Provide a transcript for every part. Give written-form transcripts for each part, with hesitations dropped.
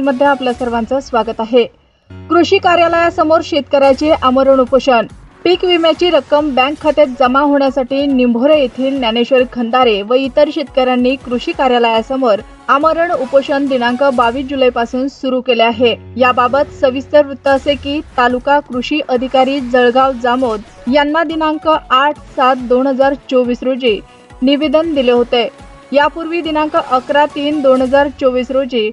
मध्ये आपल्या सर्वांचं स्वागत आहे। कृषी कार्यालयासमोर शेतकऱ्याचे आमरण उपोषण। पीक विम्याची रक्कम बँक खात्यात जमा होण्यासाठी निंभोरे येथील ज्ञानेश्वर खंदारे व इतर शेतकऱ्यांनी कृषी कार्यालयासमोर आमरण उपोषण दिनांक 22 जुलै पासून सुरू केले आहे। याबाबत सविस्तर वृत्त असे की तालुका कृषी अधिकारी जळगाव जामोद यांना दिनांक 8/7/2024 रोजी निवेदन दिले होते। यापूर्वी दिनांक 11/3/2024 रोजी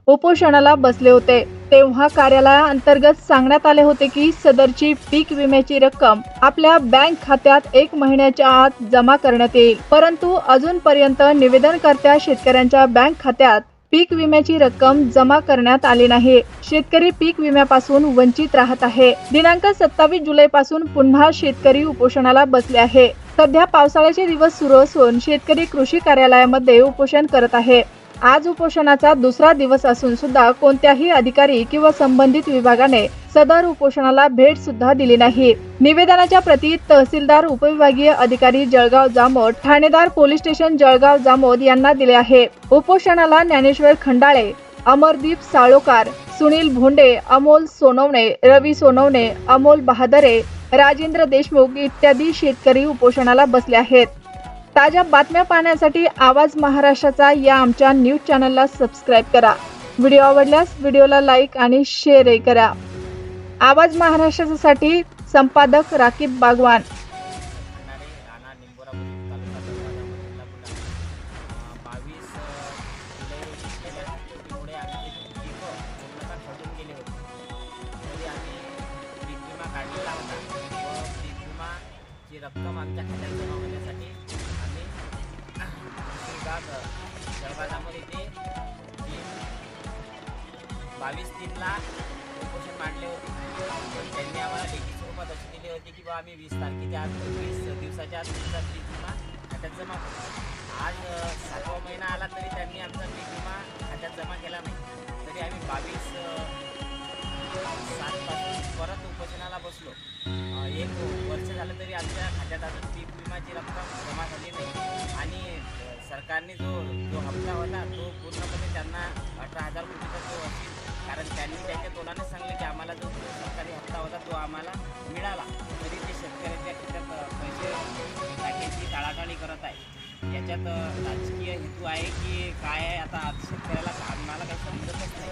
उपोषणाला बसले होते। तेव्हा कार्यालयाअंतर्गत सांगण्यात आले होते की सदरची पीक विम्याची रक्कम आपल्या बँक खात्यात 1 महिन्याच्या आत जमा करण्यात येईल, परंतु अजूनपर्यंत निवेदनकर्त्या शेतकऱ्यांच्या बँक खात्यात पीक विम्याची रक्कम जमा करण्यात आली नाही। शेतकरी पीक विम्यापासून वंचित राहत आहे। दिनांक 27 जुलै पासून पुन्हा शेतकरी उपोषणाला बसले आहे। सध्या पावसाळ्याचे दिवस सुरू असून शेतकरी कृषी कार्यालयामध्ये उपोषण करत आहे। आज उपोषणाचा दुसरा दिवस असून सुद्धा कोणत्याही अधिकारी किंवा संबंधित विभागाने सदर उपोषणाला भेट सुद्धा दिली नाही। निवेदनाच्या प्रती तहसीलदार उपविभागीय अधिकारी जळगाव जामोद, ठाणेदार पोलीस स्टेशन जळगाव जामोद यांना दिले आहे। उपोषणाला ज्ञानेश्वर खंडाळे, अमरदीप साळोकार, सुनील भोंडे, अमोल सोनवणे, रवी सोनवणे, अमोल बहादरे, राजेंद्र देशमुख इत्यादी शेतकरी उपोषणाला बसले आहेत। ताज्या बातम्या पाहण्यासाठी आवाज महाराष्ट्राचा या आमच्या न्यूज चॅनलला सबस्क्राइब करा। व्हिडिओ आवडल्यास व्हिडिओला लाईक आणि शेअरही करा। आवाज महाराष्ट्रासाठी संपादक राकीब बागवान। रक्कम आमच्या खात्यात जमा होण्यासाठी आम्ही जळगाव जामोद येथे 22/3 उपोषण मांडले होते। पण त्यांनी आम्हाला लेखी स्वरूपात अशी दिली होती की बा आम्ही 20 तारखेच्या आत 20 दिवसाच्या आत तुमचा पीक विमा खात्यात जमा करू। आज 7वा महिना आला तरी त्यांनी आमचा पीक विमा खात्यात जमा केला नाही। तरी आम्ही 22/7 पासून परत उपोषणाला बसलो। 1 वर्ष झालं तरी आमच्या खात्यात अजून पीक विम्याची रक्कम जमा झाली नाही। आणि सरकारने जो हप्ता होता तो पूर्णपणे त्यांना 18,000 कोटीचा जो असेल, कारण त्यांनी त्यांच्या तोंडाने सांगले की आम्हाला जो सरकारी हप्ता होता तो आम्हाला मिळाला, तरी ते शेतकऱ्यांच्या खात्यात पैसे टाकायची टाळाटाळी करत आहे। याच्यात राजकीय हेतू आहे की काय आहे आता शेतकऱ्याला आम्हाला काही समजतच नाही।